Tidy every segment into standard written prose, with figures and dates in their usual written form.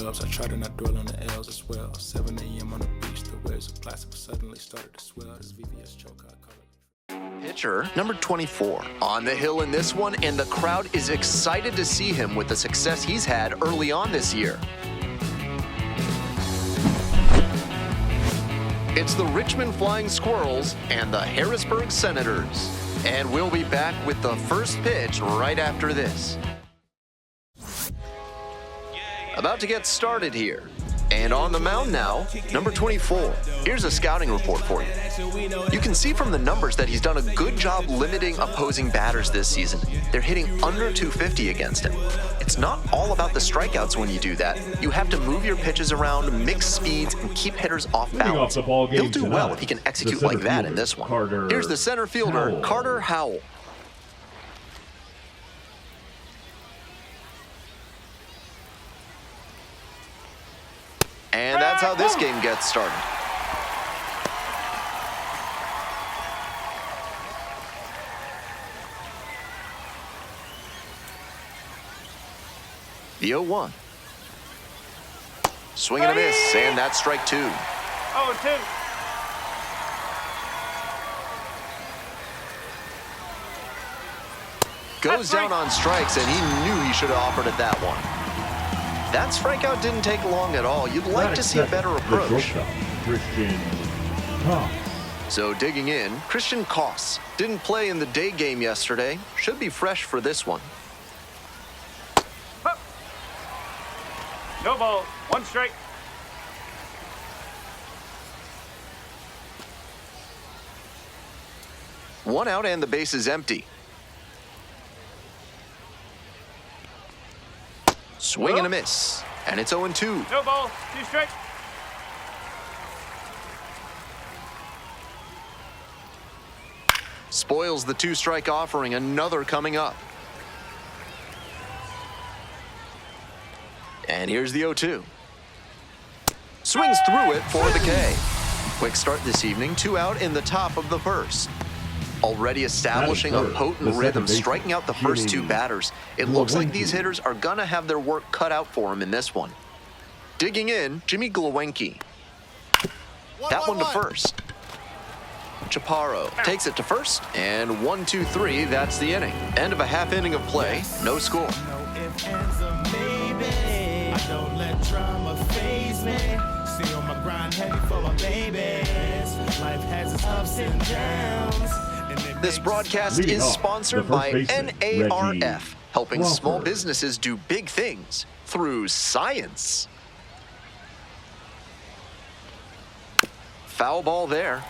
I try to not dwell on the L's as well. 7 a.m. on the beach, the waves of plastic suddenly started to swell. This VVS choke, I call it. Pitcher number 24 on the hill in this one, and the crowd is excited to see him with the success he's had early on this year. It's the Richmond Flying Squirrels and the Harrisburg Senators. And we'll be back with the first pitch right after this. About to get started here. And on the mound now, number 24. Here's a scouting report for you. You can see from the numbers that he's done a good job limiting opposing batters this season. They're hitting under 250 against him. It's not all about the strikeouts when you do that. You have to move your pitches around, mix speeds, and keep hitters off balance. He'll do well if he can execute like that in this one. Here's the center fielder, Carter Howell. And that's how this game gets started. The 0-1. Swing and a miss, and that's strike 2. 0-2. Goes down on strikes, and he knew he should have offered it that one. That strikeout didn't take long at all. You'd like to see a better approach. So digging in, Christian Koss didn't play in the day game yesterday. Should be fresh for this one. No ball, 1 strike. One out and the base is empty. Swing and a miss, and it's 0-2. No ball, 2 strikes. Spoils the 2-strike offering, another coming up. And here's the 0-2. Swings through it for the K. Quick start this evening, 2 out in the top of the first. Already establishing a potent rhythm, striking out the first 2 batters. It looks like these hitters are going to have their work cut out for him in this one. Digging in, Jimmy Glowinski. That one to first. Chaparro takes it to first, and 1-2-3, that's the inning. End of a half inning of play, no score. This broadcast is sponsored by NARF, helping small businesses do big things through science. Foul ball there.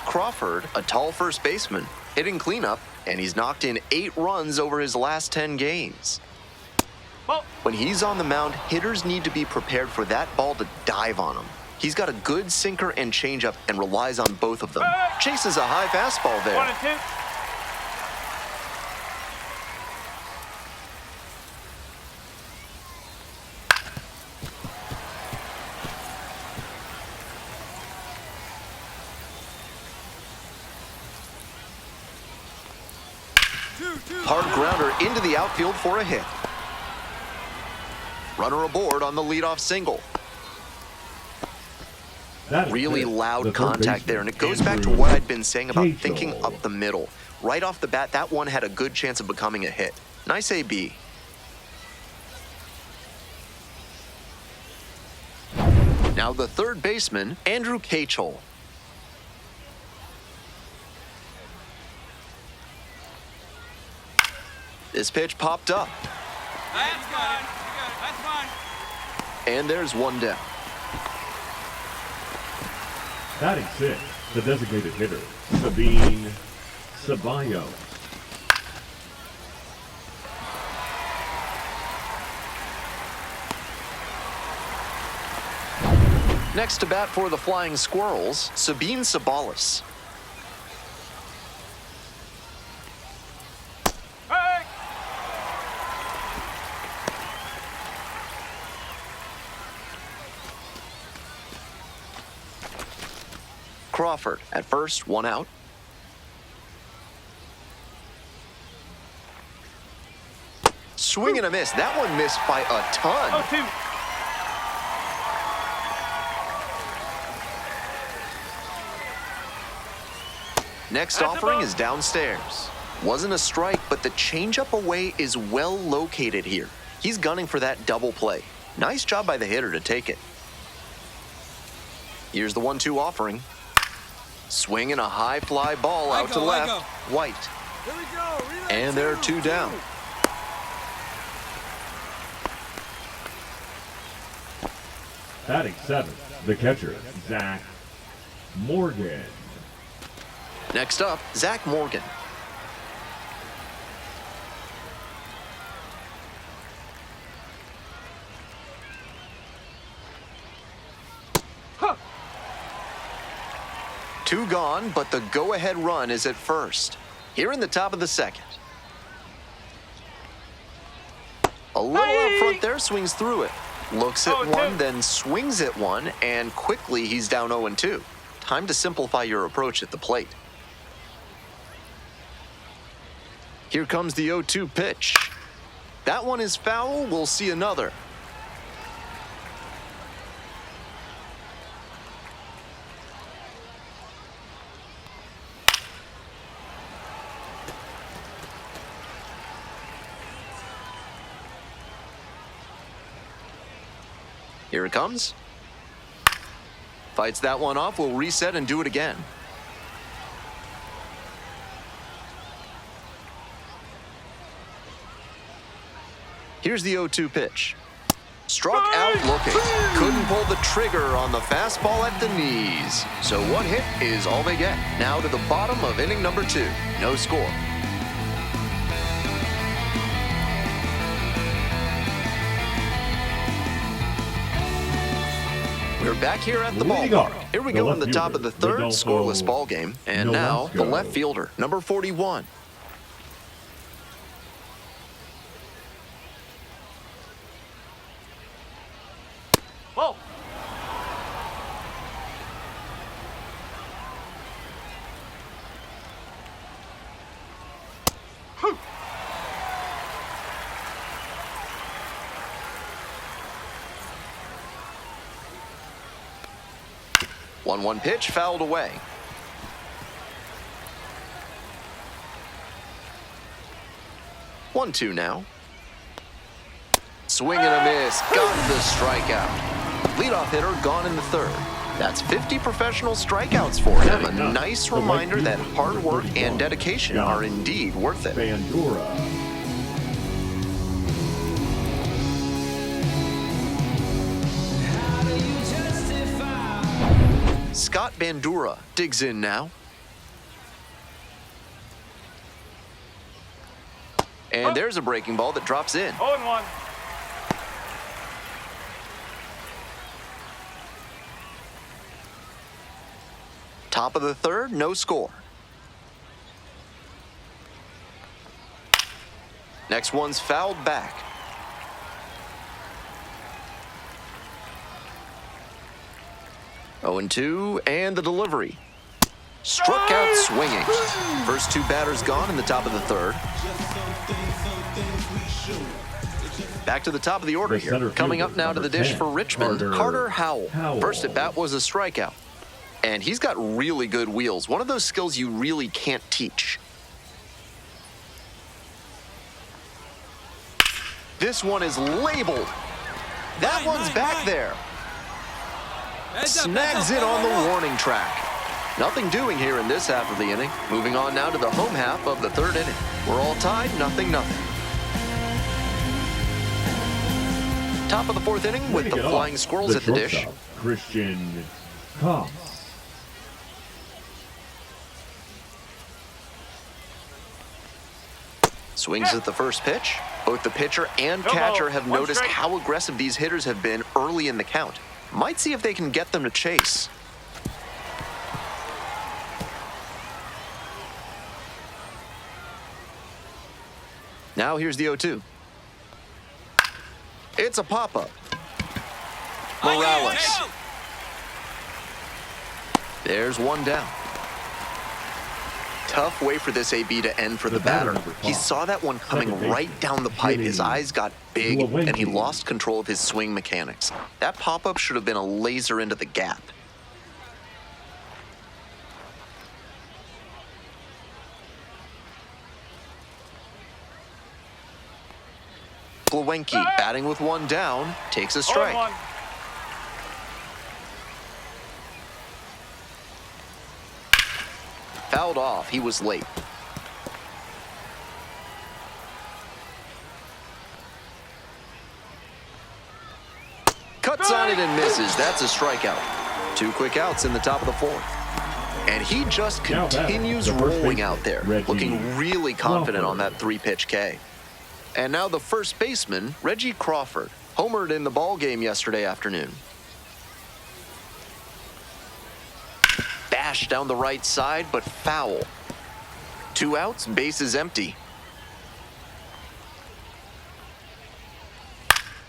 Crawford, a tall first baseman, hitting cleanup, and he's knocked in 8 runs over his last 10 games. When he's on the mound, hitters need to be prepared for that ball to dive on him. He's got a good sinker and changeup and relies on both of them. Chases a high fastball there. 1-2. Hard grounder into the outfield for a hit. Runner aboard on the leadoff single. Really loud contact there, and it goes back to what I'd been saying about thinking up the middle. Right off the bat, that one had a good chance of becoming a hit. Nice AB. Now the third baseman, Andrew Cachel. This pitch popped up. That's fine. That's fine. And there's one down. Batting 6, The designated hitter, Sabine Ceballos. Next to bat for the Flying Squirrels, Sabine Ceballos. Hey! Crawford at first, 1 out. Swing and a miss. That one missed by a ton. 0-2. Next That's a offering ball. is downstairs. Wasn't a strike, but the changeup away is well located here. He's gunning for that double play. Nice job by the hitter to take it. Here's the 1-2 offering. Swinging a high fly ball out to left. White. Here we go. Relay And there are 2 down. Batting seventh, the catcher, Zach Morgan. Next up, Zach Morgan. Huh. 2 gone, but the go-ahead run is at first. Here in the top of the second. A little up front there, swings through it. Looks at 0-2. one, then swings at one, and quickly he's down 0-2. Time to simplify your approach at the plate. Here comes the 0-2 pitch. That one is foul. We'll see another. Here it comes. Fights that one off. We'll reset and do it again. Here's the 0-2 pitch. Struck out looking. Couldn't pull the trigger on the fastball at the knees. So 1 hit is all they get. Now to the bottom of inning number 2. No score. We're back here at the Leading ballpark. off, Here we the go in left the top of the fielder, third, Rodolfo scoreless ball game. And now the Nolasco. left fielder, number 41. Ball. Whew. One pitch fouled away. One, 2 now. Swing and a miss. Got the strikeout. Leadoff hitter gone in the third. That's 50 professional strikeouts for him. A nice reminder that hard work and dedication are indeed worth it. Bandura. Scott Bandura digs in now. And there's a breaking ball that drops in. 0-1. Top of the third, no score. Next one's fouled back. Oh, 0-2, and the delivery. Struck out swinging. First 2 batters gone in the top of the third. Back to the top of the order The center here. Coming fielder, up now to number the dish 10, for Richmond, Carter Howell. Howell. First at bat was a strikeout. And he's got really good wheels. One of those skills you really can't teach. This one is labeled. That one's back there. Snags it on the warning track. Nothing doing here in this half of the inning. Moving on now to the home half of the third inning. We're all tied, 0-0. Top of the fourth inning with the Leading it Flying off, Squirrels at the dish. shortstop, Christian Koss. Swings at the first pitch. Both the pitcher and No catcher ball. have One noticed strike. how aggressive these hitters have been early in the count. Might see if they can get them to chase. Now here's the 0-2. It's a pop-up. Morales. There's one down. Tough way for this AB to end for the batter. He saw that one coming right down the pipe. His eyes got big, and he lost control of his swing mechanics. That pop-up should have been a laser into the gap. Glowinski, batting with one down, takes a strike. 0-1. Fouled off. He was late. Cuts on it and misses. That's a strikeout. 2 quick outs in the top of the 4th. And he just continues rolling out there, looking really confident on that 3-pitch K. And now the first baseman, Reggie Crawford, homered in the ball game yesterday afternoon. Bash down the right side, but foul. 2 outs, bases empty.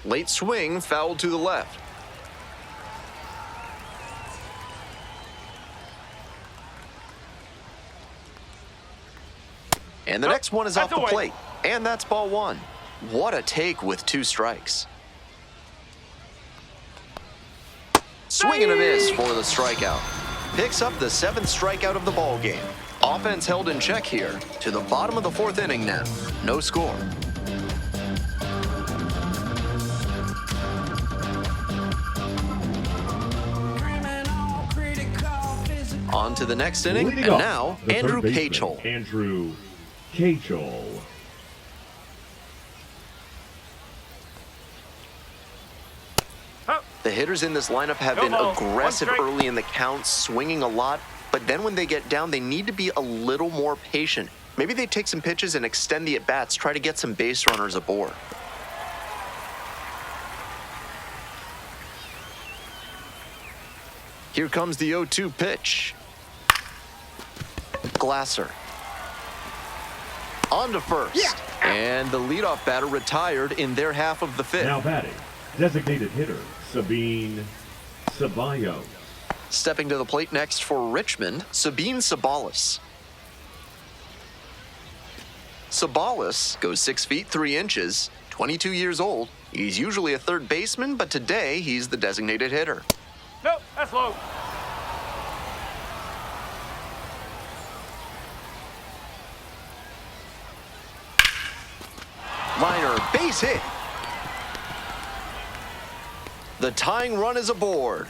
Late swing, foul to the left. And the next one is off the plate. And that's ball 1. What a take with 2 strikes. Swing and a miss for the strikeout. Picks up the 7th strikeout of the ball game. Offense held in check here to the bottom of the 4th inning now. No score. On to the next inning, and now Andrew Cachel. Andrew Cachel. The hitters in this lineup have been aggressive early in the count, swinging a lot, but then when they get down, they need to be a little more patient. Maybe they take some pitches and extend the at-bats, try to get some base runners aboard. Here comes the 0-2 pitch. Glasser. On to first. And the leadoff batter retired in their half of the 5th. Now batting, designated hitter, Sabine Ceballos. Stepping to the plate next for Richmond, Sabine Ceballos. Ceballos goes 6 feet 3 inches, 22 years old. He's usually a third baseman, but today he's the designated hitter. Nope, that's low. Liner, base hit. The tying run is aboard.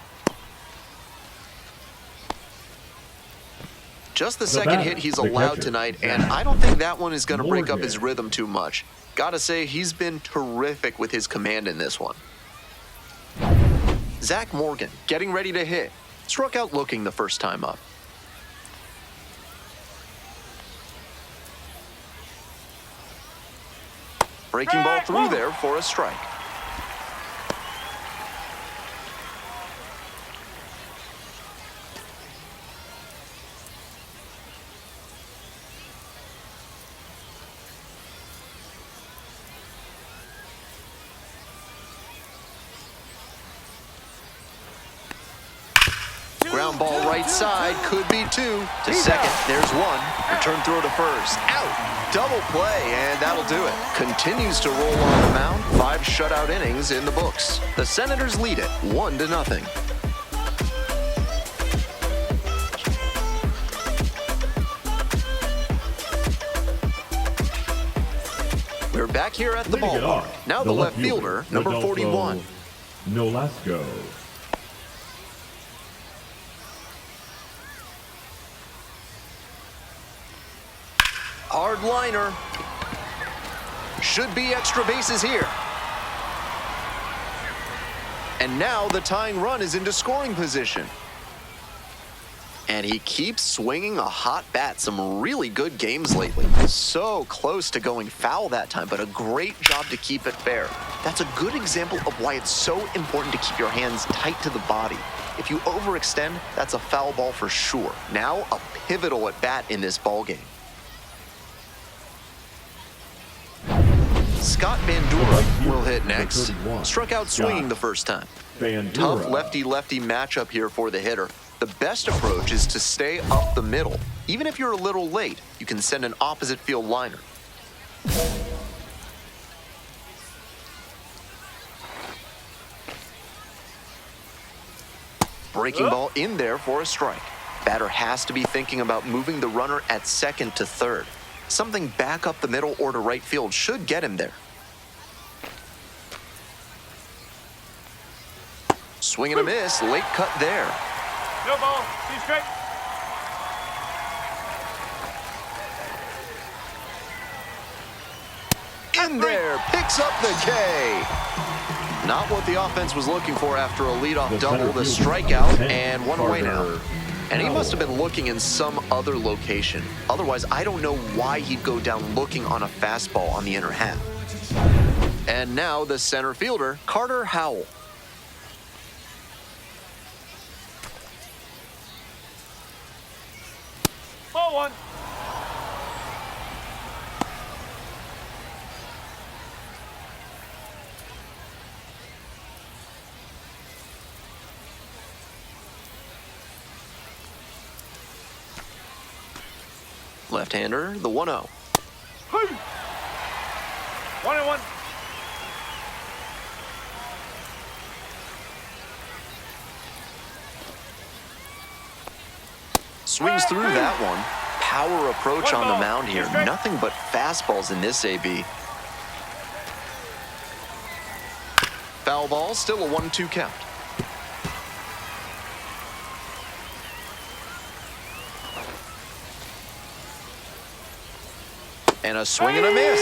Just the second hit he's allowed tonight, and I don't think that one is going to break up his rhythm too much. Gotta say, he's been terrific with his command in this one. Zach Morgan, getting ready to hit. Struck out looking the first time up. Breaking ball through there for a strike. Ground ball right side, could be 2. To second, there's 1. Return throw to first. Out. Double play, and that'll do it. Continues to roll on the mound. 5 shutout innings in the books. The Senators lead it 1-0. We're back here at the ballpark. Now the left fielder, number 41. Nolasco. Hard liner. Should be extra bases here. And now the tying run is into scoring position. And he keeps swinging a hot bat. Some really good games lately. So close to going foul that time, but a great job to keep it fair. That's a good example of why it's so important to keep your hands tight to the body. If you overextend, that's a foul ball for sure. Now, a pivotal at bat in this ballgame. Scott Bandura will hit next. Struck out swinging the first time. Tough lefty-lefty matchup here for the hitter. The best approach is to stay up the middle. Even if you're a little late, you can send an opposite field liner. Breaking ball in there for a strike. Batter has to be thinking about moving the runner at second to third. Something back up the middle or to right field should get him there. Swing and a miss, late cut there. No ball. Be straight. In there, picks up the K. Not what the offense was looking for after a leadoff double, the strikeout, and one away now. And he must have been looking in some other location. Otherwise, I don't know why he'd go down looking on a fastball on the inner half. And now the center fielder, Carter Howell. Ball one. Left-hander, the 1-0. 1-1. Swings through that one. Power approach on the mound here. Nothing but fastballs in this AB. Foul ball, still a 1-2 count. And a swing and a miss.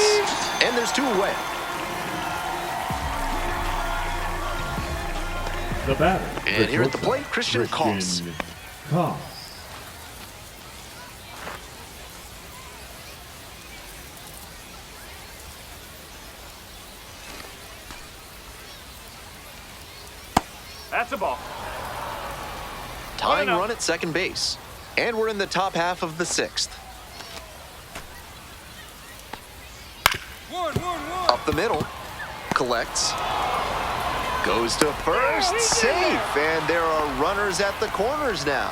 And there's two away. The batter. And here at the plate, Christian Koss. That's a ball. Tying run at second base. And we're in the top half of the sixth. Up the middle. Collects. Goes to first. Safe. And there are runners at the corners now.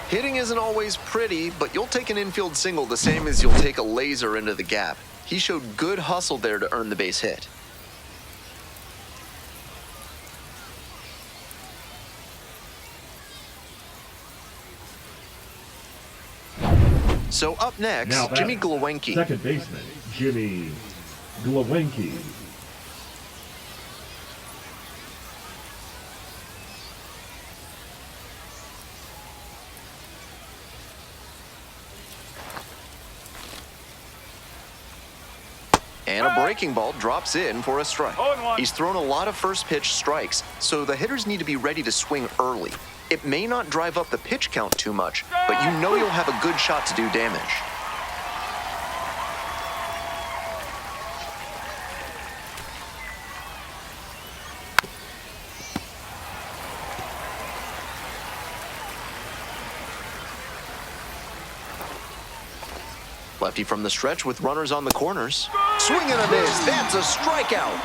Hitting isn't always pretty, but you'll take an infield single the same as you'll take a laser into the gap. He showed good hustle there to earn the base hit. So up next, Now Jimmy Glowacki. Second baseman, Jimmy Glowacki. And a breaking ball drops in for a strike. 0-1. He's thrown a lot of first pitch strikes, so the hitters need to be ready to swing early. It may not drive up the pitch count too much, but you know you'll have a good shot to do damage. Lefty from the stretch with runners on the corners. Swing and a miss. That's a strikeout.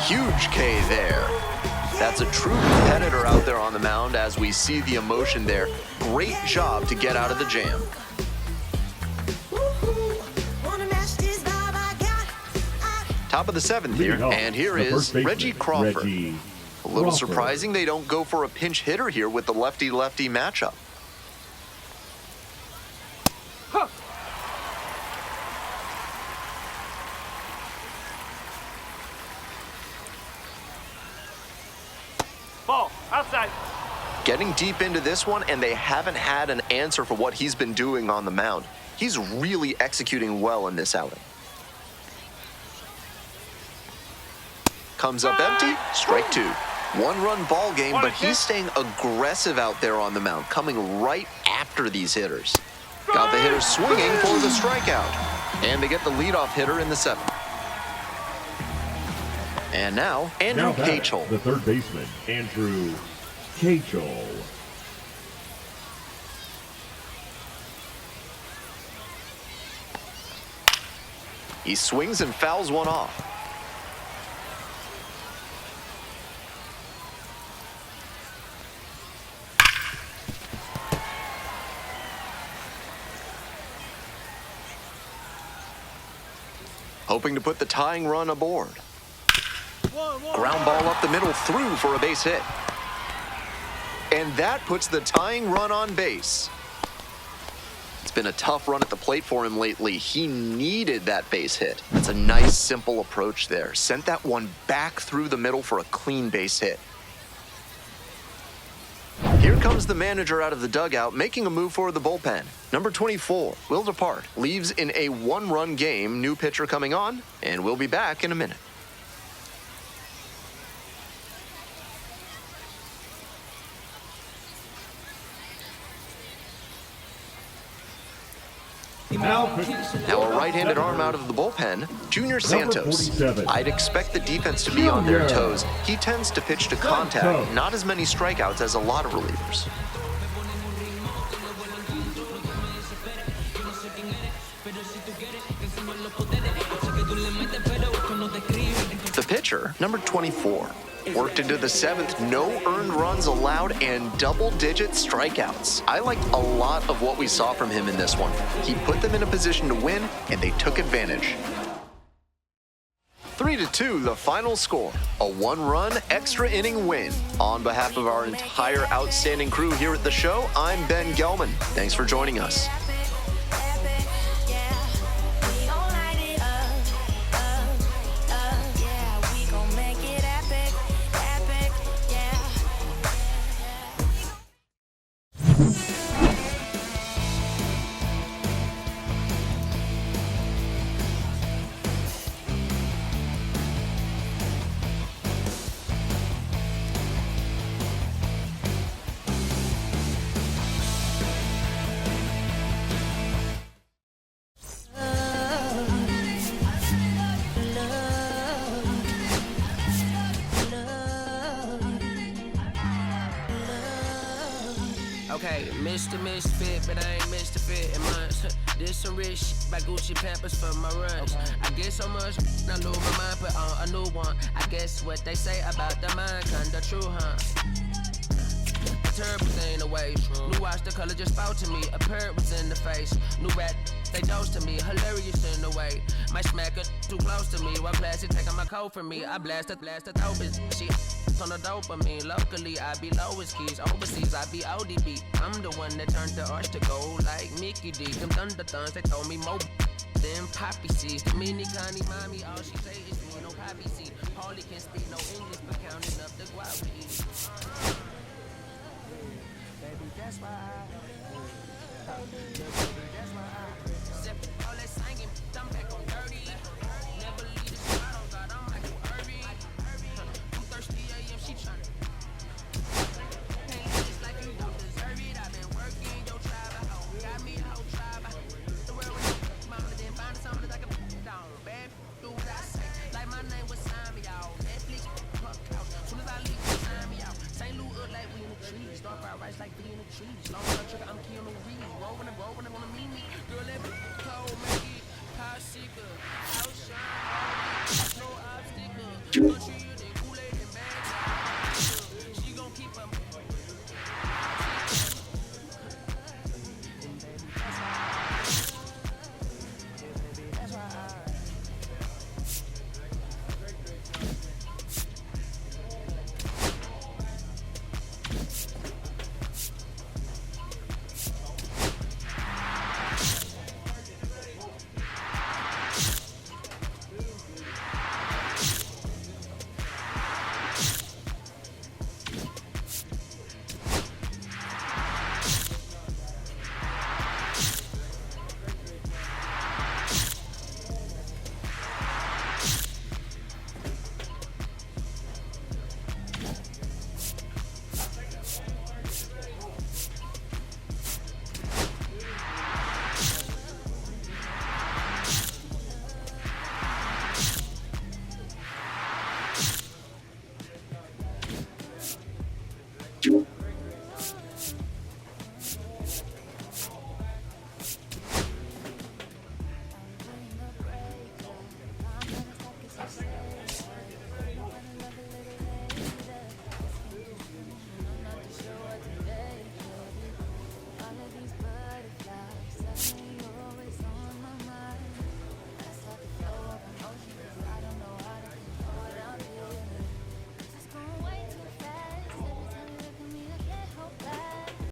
Huge K there. That's a true competitor out there on the mound as we see the emotion there. Great job to get out of the jam. Top of the seventh here, and here is Reggie Crawford. A little surprising they don't go for a pinch hitter here with the lefty-lefty matchup. Ball. Outside. Getting deep into this one, and they haven't had an answer for what he's been doing on the mound. He's really executing well in this outing. Comes up empty, strike two. One-run ball game, but he's staying aggressive out there on the mound, coming right after these hitters. Got the hitter swinging for the strikeout. And they get the leadoff hitter in the 7th. And now, Andrew Cachel. The third baseman, Andrew Cachel. He swings and fouls one off. Hoping to put the tying run aboard. Ground ball up the middle, through for a base hit. And that puts the tying run on base. It's been a tough run at the plate for him lately. He needed that base hit. That's a nice, simple approach there. Sent that one back through the middle for a clean base hit. Here comes the manager out of the dugout, making a move for the bullpen. Number 24, Will Depart, leaves in a 1-run game. New pitcher coming on, and we'll be back in a minute. Now a right-handed arm out of the bullpen, Junior Santos. 47. I'd expect the defense to be on their toes. He tends to pitch to contact, not as many strikeouts as a lot of relievers. The pitcher, number 24, worked into the 7th, no earned runs allowed and double-digit strikeouts. I liked a lot of what we saw from him in this one. He put them in a position to win, and they took advantage. 3-2, the final score. A 1-run extra inning win. On behalf of our entire outstanding crew here at the show, I'm Ben Gelman. Thanks for joining us. Okay, Mr. Misfit, but I ain't Mr. Fit in months. This some rich shit by Gucci Pampers for my runs. I get so much, I lose my mind, put on a new one. I guess what they say about the mind, kinda true, huh? Terrible thing away. New watch, the color just spoke to me. A parrot was in the face. New rat, they dose to me. Hilarious in the way. My smacker too close to me. One classy taking my coat from me. I blast a throw bitch. She on the dopamine. Locally, I be lowest keys. Overseas, I be ODB. I'm the one that turned the arch to gold like Mickey D. Them thunder thuns, they told me more than poppy seeds. The mini Connie mommy, all she say is me, no poppy seed. Hardly can speak no English, but counting up the guap we eat. Baby, that's why Except all that singing, I'm back on dirty. Never leave the spot on God, I'm like Irving. I'm thirsty AM, she tryna. Can't leave this like you don't deserve it. I've been working, your tribe, got me a whole tribe. The world with no mama, then find something that I can put down. Bad, do what I say. Like my name was sign me out. Netflix, fuck out. Soon as I leave, sign me out. St. Louis up like we in the trees. Dark fried rice like we in the trees. Long enough trigger, I'm Keanu Reeves. Rolling and rolling, they wanna meet me. Girl, let me cold, make it popsicle. Outshine, no obstacle.